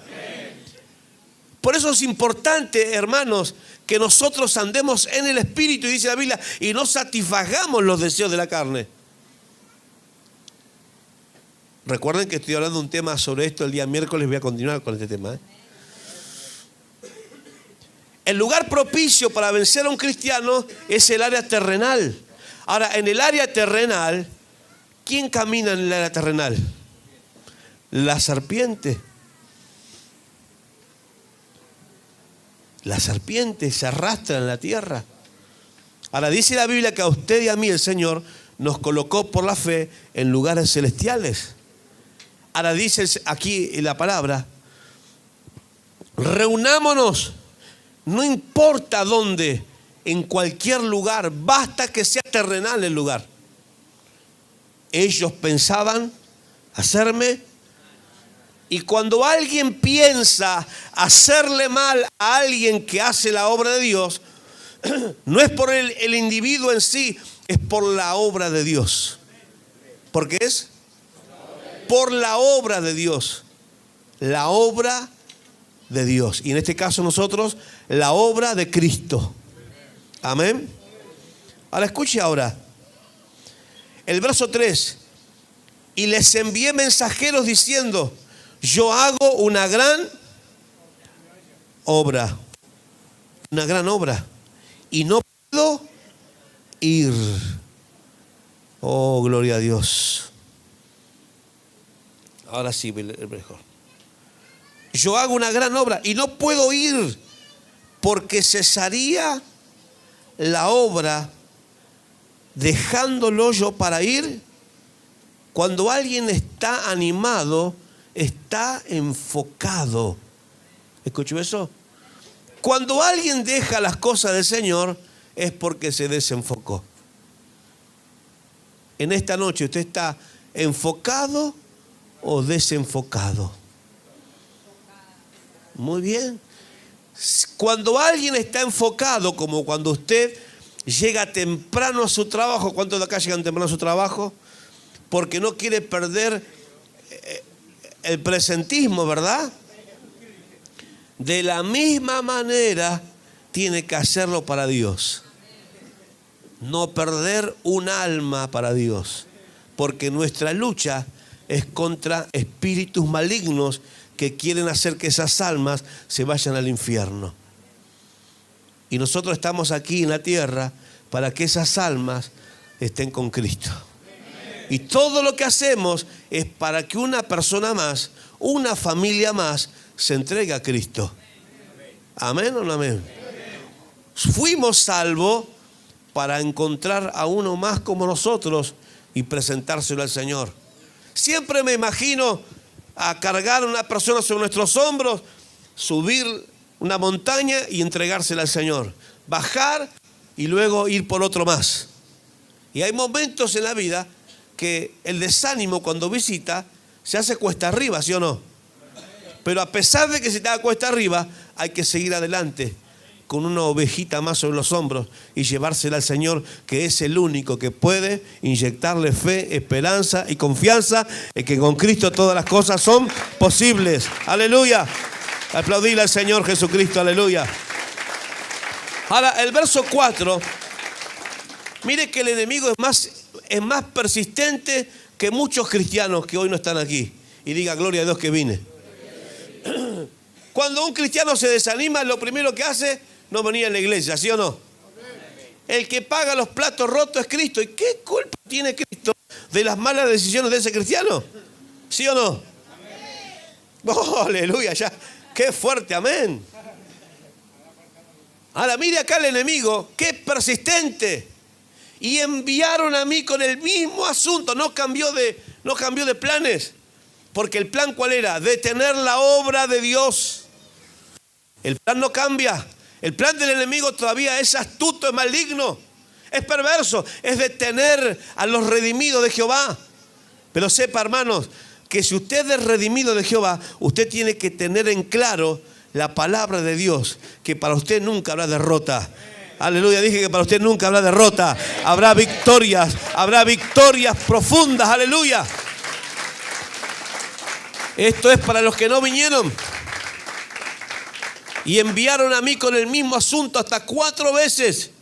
Por eso es importante, hermanos, que nosotros andemos en el Espíritu, y dice la Biblia, y no satisfagamos los deseos de la carne. Recuerden que estoy hablando de un tema sobre esto el día miércoles, voy a continuar con este tema. El lugar propicio para vencer a un cristiano es el área terrenal. Ahora, en el área terrenal, ¿quién camina en el área terrenal? La serpiente. La serpiente se arrastra en la tierra. Ahora, dice la Biblia que a usted y a mí el Señor nos colocó por la fe en lugares celestiales. Ahora dice aquí en la palabra, reunámonos, no importa dónde, en cualquier lugar, basta que sea terrenal el lugar. Ellos pensaban hacerme, y cuando alguien piensa hacerle mal a alguien que hace la obra de Dios, no es por el individuo en sí, es por la obra de Dios. ¿Por qué es? Por la obra de Dios. La obra de Dios. Y en este caso nosotros, la obra de Cristo. Amén. Ahora escuche ahora. El verso 3. Y les envié mensajeros diciendo, yo hago una gran obra. Una gran obra. Y no puedo ir. Oh, gloria a Dios. Ahora sí, mejor. Yo hago una gran obra y no puedo ir, porque cesaría la obra dejándolo yo para ir. Cuando alguien está animado, está enfocado. ¿Escuchó eso? Cuando alguien deja las cosas del Señor, es porque se desenfocó. En esta noche, ¿usted está enfocado o desenfocado? Muy bien. Cuando alguien está enfocado, como cuando usted llega temprano a su trabajo, ¿cuántos de acá llegan temprano a su trabajo? Porque no quiere perder el presentismo, ¿verdad? De la misma manera tiene que hacerlo para Dios. No perder un alma para Dios, porque nuestra lucha es contra espíritus malignos que quieren hacer que esas almas se vayan al infierno. Y nosotros estamos aquí en la tierra para que esas almas estén con Cristo. Y todo lo que hacemos es para que una persona más, una familia más, se entregue a Cristo. ¿Amén o no amén? Fuimos salvos para encontrar a uno más como nosotros y presentárselo al Señor. Siempre me imagino a cargar a una persona sobre nuestros hombros, subir una montaña y entregársela al Señor. Bajar y luego ir por otro más. Y hay momentos en la vida que el desánimo cuando visita se hace cuesta arriba, ¿sí o no? Pero a pesar de que se te da cuesta arriba, hay que seguir adelante con una ovejita más sobre los hombros y llevársela al Señor, que es el único que puede inyectarle fe, esperanza y confianza en que con Cristo todas las cosas son posibles. Aleluya. Aplaudirle al Señor Jesucristo. Aleluya. Ahora, el verso 4, mire que el enemigo es más persistente que muchos cristianos que hoy no están aquí. Y diga, gloria a Dios que vine. Cuando un cristiano se desanima, lo primero que hace, no venir a la iglesia, ¿sí o no? El que paga los platos rotos es Cristo. ¿Y qué culpa tiene Cristo de las malas decisiones de ese cristiano? ¿Sí o no? Oh, aleluya, ya. Qué fuerte, amén. Ahora mire acá el enemigo, qué persistente. Y enviaron a mí con el mismo asunto. No cambió de planes. Porque el plan, ¿cuál era? Detener la obra de Dios. El plan no cambia. El plan del enemigo todavía es astuto, es maligno, es perverso. Es detener a los redimidos de Jehová. Pero sepa, hermanos, que si usted es redimido de Jehová, usted tiene que tener en claro la palabra de Dios, que para usted nunca habrá derrota. Aleluya, dije que para usted nunca habrá derrota. Habrá victorias profundas. Aleluya. Esto es para los que no vinieron. Y enviaron a mí con el mismo asunto hasta 4 veces.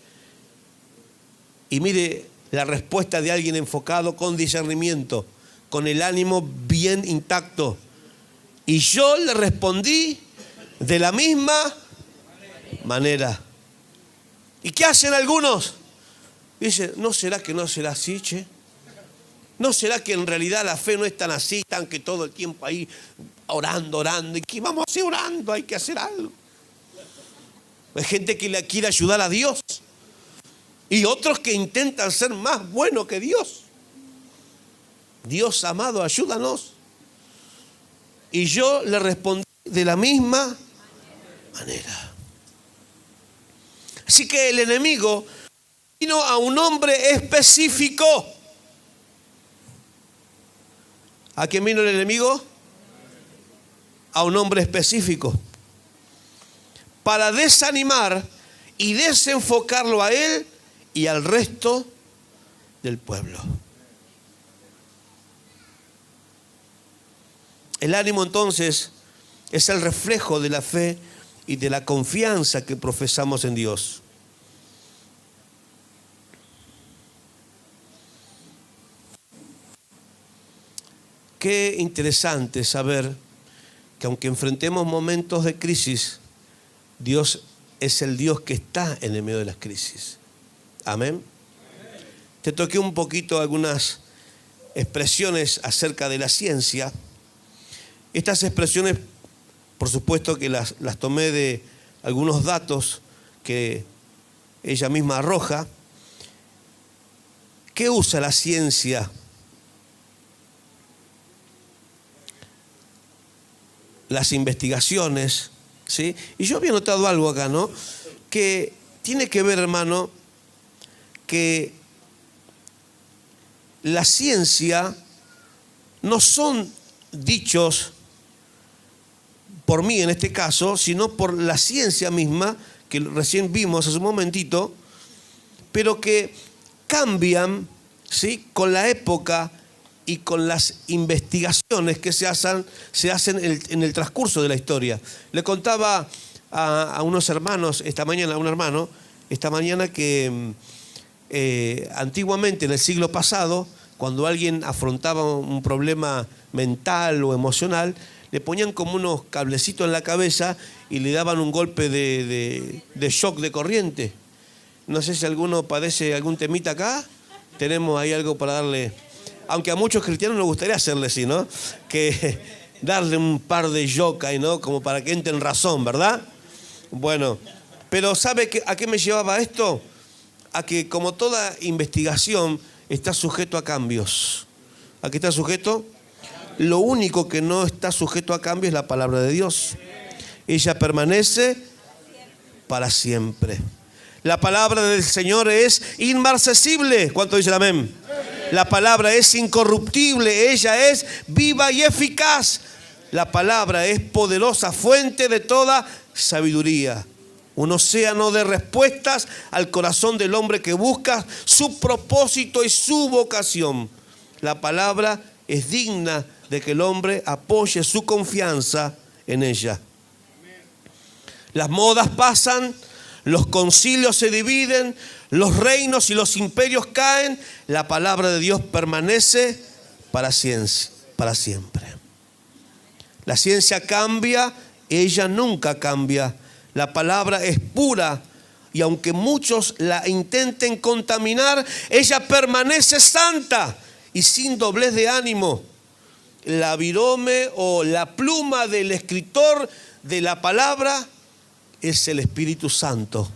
Y mire la respuesta de alguien enfocado con discernimiento, con el ánimo bien intacto. Y yo le respondí de la misma manera. ¿Y qué hacen algunos? Dicen, ¿no será que no será así, che? ¿No será que en realidad la fe no es tan así, tan que todo el tiempo ahí orando? ¿Y qué vamos a hacer orando? Hay que hacer algo. Hay gente que le quiere ayudar a Dios y otros que intentan ser más buenos que Dios. Dios amado, ayúdanos. Y yo le respondí de la misma manera. Así que el enemigo vino a un hombre específico. ¿A quién vino el enemigo? A un hombre específico. Para desanimar y desenfocarlo a él y al resto del pueblo. El ánimo entonces es el reflejo de la fe y de la confianza que profesamos en Dios. Qué interesante saber que aunque enfrentemos momentos de crisis, Dios es el Dios que está en el medio de las crisis. Amén. Te toqué un poquito algunas expresiones acerca de la ciencia. Estas expresiones, por supuesto que las tomé de algunos datos que ella misma arroja. ¿Qué usa la ciencia? Las investigaciones, ¿sí? Y yo había notado algo acá, ¿no? Que tiene que ver, hermano, que la ciencia no son dichos por mí en este caso, sino por la ciencia misma, que recién vimos hace un momentito, pero que cambian, ¿sí?, con la época y con las investigaciones que se hacen en el transcurso de la historia. Le contaba a unos hermanos esta mañana que antiguamente, en el siglo pasado, cuando alguien afrontaba un problema mental o emocional, le ponían como unos cablecitos en la cabeza y le daban un golpe de shock de corriente. No sé si alguno padece algún temita acá. Tenemos ahí algo para darle. Aunque a muchos cristianos nos gustaría hacerle así, ¿no? Que darle un par de shock ahí, ¿no? Como para que entre en razón, ¿verdad? Bueno, pero ¿sabe a qué me llevaba esto? A que como toda investigación está sujeto a cambios. ¿A qué está sujeto? Lo único que no está sujeto a cambio es la palabra de Dios. Ella permanece para siempre. La palabra del Señor es inmarcesible. ¿Cuánto dice el amén? La palabra es incorruptible. Ella es viva y eficaz. La palabra es poderosa fuente de toda sabiduría. Un océano de respuestas al corazón del hombre que busca su propósito y su vocación. La palabra es digna de que el hombre apoye su confianza en ella. Las modas pasan, los concilios se dividen, los reinos y los imperios caen. La palabra de Dios permanece para siempre. La ciencia cambia, ella nunca cambia. La palabra es pura y aunque muchos la intenten contaminar, ella permanece santa y sin doblez de ánimo. La virome o la pluma del escritor de la palabra es el Espíritu Santo.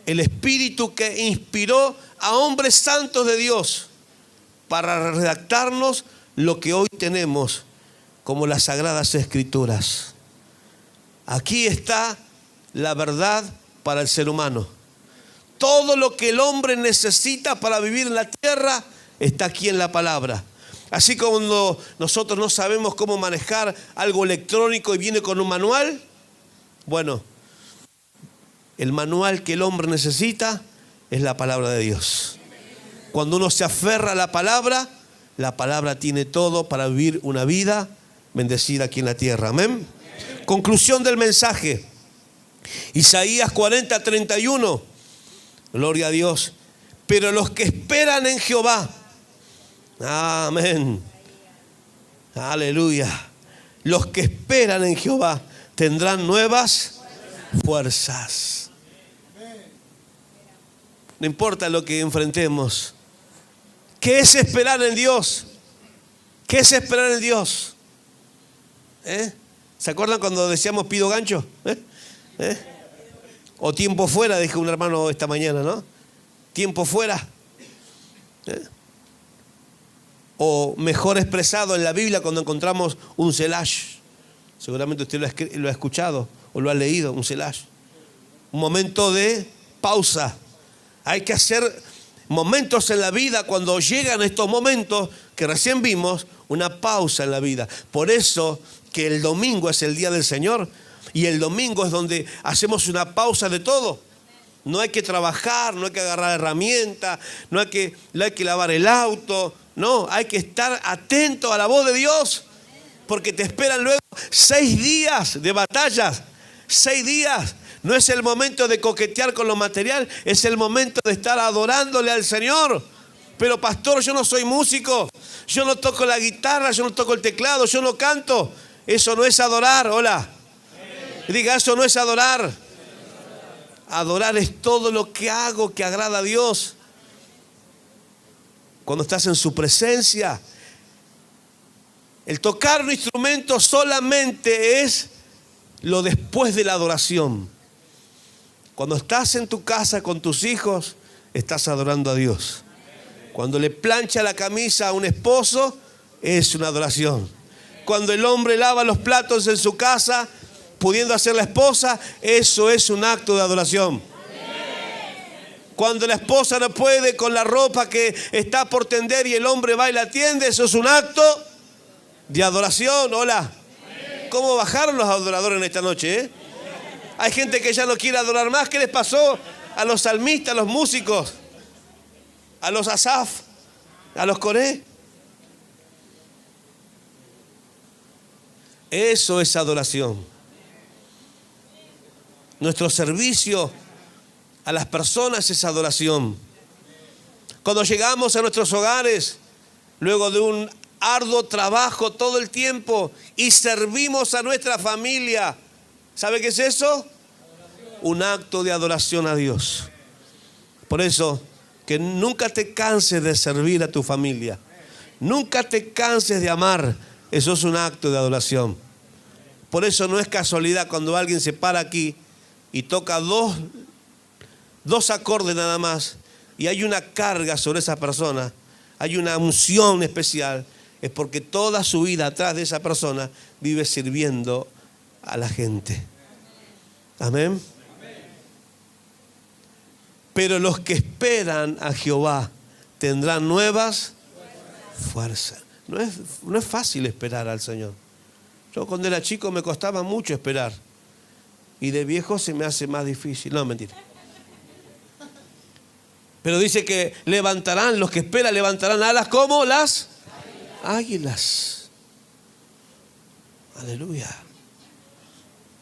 El Espíritu que inspiró a hombres santos de Dios para redactarnos lo que hoy tenemos como las Sagradas Escrituras. Aquí está la verdad para el ser humano. Todo lo que el hombre necesita para vivir en la tierra está aquí en la palabra. Así como nosotros no sabemos cómo manejar algo electrónico y viene con un manual, bueno, el manual que el hombre necesita es la palabra de Dios. Cuando uno se aferra a la palabra tiene todo para vivir una vida bendecida aquí en la tierra. Amén. Conclusión del mensaje. Isaías 40:31. Gloria a Dios. Pero los que esperan en Jehová. Amén. Aleluya. Los que esperan en Jehová tendrán nuevas fuerzas. No importa lo que enfrentemos. ¿Qué es esperar en Dios? ¿Qué es esperar en Dios? ¿Se acuerdan cuando decíamos pido gancho? O tiempo fuera, dijo un hermano esta mañana, ¿no? Tiempo fuera. O mejor expresado en la Biblia cuando encontramos un selash. Seguramente usted lo ha escuchado o lo ha leído, un selash. Un momento de pausa. Hay que hacer momentos en la vida, cuando llegan estos momentos que recién vimos, una pausa en la vida. Por eso que el domingo es el día del Señor y el domingo es donde hacemos una pausa de todo. No hay que trabajar, no hay que agarrar herramientas, no hay que lavar el auto. No, hay que estar atento a la voz de Dios, porque te esperan luego 6 días de batallas. 6 días. No es el momento de coquetear con lo material, es el momento de estar adorándole al Señor. Pero pastor, yo no soy músico, yo no toco la guitarra, yo no toco el teclado, yo no canto. Eso no es adorar. Hola. Diga, eso no es adorar. Adorar es todo lo que hago que agrada a Dios. Cuando estás en su presencia. El tocar un instrumento solamente es lo después de la adoración. Cuando estás en tu casa con tus hijos, estás adorando a Dios. Cuando le plancha la camisa a un esposo, es una adoración. Cuando el hombre lava los platos en su casa, pudiendo hacer la esposa, eso es un acto de adoración. Cuando la esposa no puede con la ropa que está por tender y el hombre va y la atiende, eso es un acto de adoración. Hola. ¿Cómo bajaron los adoradores en esta noche? Hay gente que ya no quiere adorar más. ¿Qué les pasó a los salmistas, a los músicos, a los Asaf, a los Coré? Eso es adoración. Nuestro servicio a las personas es adoración. Cuando llegamos a nuestros hogares, luego de un arduo trabajo todo el tiempo y servimos a nuestra familia, ¿sabe qué es eso? Un acto de adoración a Dios. Por eso, que nunca te canses de servir a tu familia. Nunca te canses de amar. Eso es un acto de adoración. Por eso no es casualidad cuando alguien se para aquí y toca dos acordes nada más y hay una carga sobre esa persona, hay una unción especial, es porque toda su vida atrás de esa persona vive sirviendo a la gente. Amén. Pero los que esperan a Jehová tendrán nuevas fuerzas. No es fácil esperar al Señor. Yo cuando era chico me costaba mucho esperar. Y de viejo se me hace más difícil. No, mentira. Pero dice que levantarán, los que esperan levantarán alas como las águilas. Aleluya.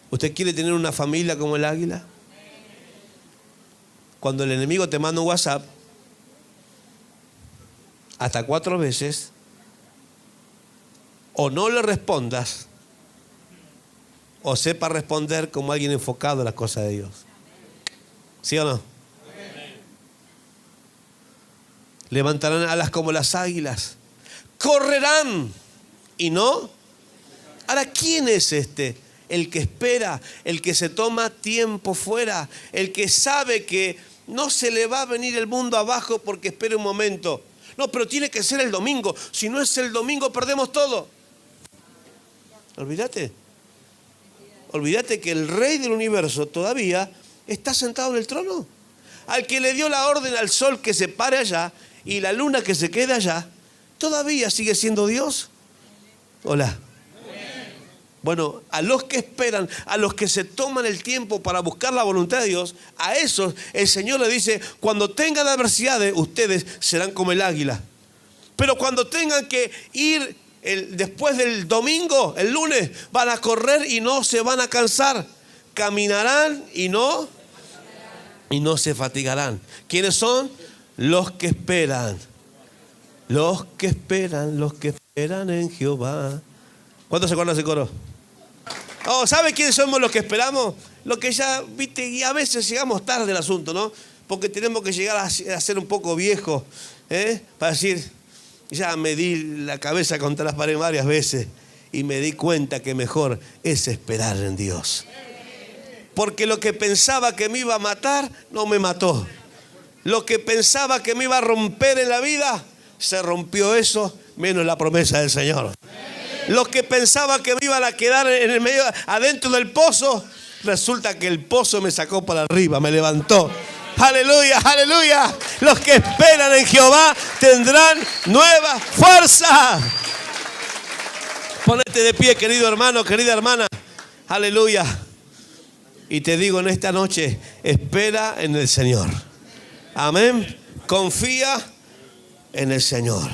¿Usted quiere tener una familia como el águila? Cuando el enemigo te manda un WhatsApp, hasta 4 veces, o no le respondas, o sepa responder como alguien enfocado en las cosas de Dios. ¿Sí o no? Levantarán alas como las águilas, correrán y no. Ahora, ¿quién es este? El que espera, el que se toma tiempo fuera, el que sabe que no se le va a venir el mundo abajo porque espere un momento. No, pero tiene que ser el domingo. Si no es el domingo, perdemos todo. Olvídate. Olvídate que el Rey del universo todavía está sentado en el trono. Al que le dio la orden al sol que se pare allá y la luna que se quede allá, todavía sigue siendo Dios. Hola. Bueno, a los que esperan, a los que se toman el tiempo para buscar la voluntad de Dios, a esos el Señor le dice, cuando tengan adversidades, ustedes serán como el águila. Pero cuando tengan que ir después del domingo, el lunes, van a correr y no se van a cansar. Caminarán y no se fatigarán. ¿Quiénes son? Los que esperan. Los que esperan en Jehová. ¿Cuántos se acuerdan de ese coro? Oh, ¿sabe quiénes somos los que esperamos? Los que ya, viste, y a veces llegamos tarde al asunto, ¿no? Porque tenemos que llegar a ser un poco viejos, para decir, ya me di la cabeza contra las paredes varias veces y me di cuenta que mejor es esperar en Dios. Porque lo que pensaba que me iba a matar, no me mató. Lo que pensaba que me iba a romper en la vida, se rompió eso, menos la promesa del Señor. Los que pensaba que me iban a quedar en el medio, adentro del pozo, resulta que el pozo me sacó para arriba, me levantó. Aleluya, aleluya. Los que esperan en Jehová tendrán nueva fuerza. Ponete de pie, querido hermano, querida hermana. Aleluya. Y te digo en esta noche, espera en el Señor. Amén. Confía en el Señor.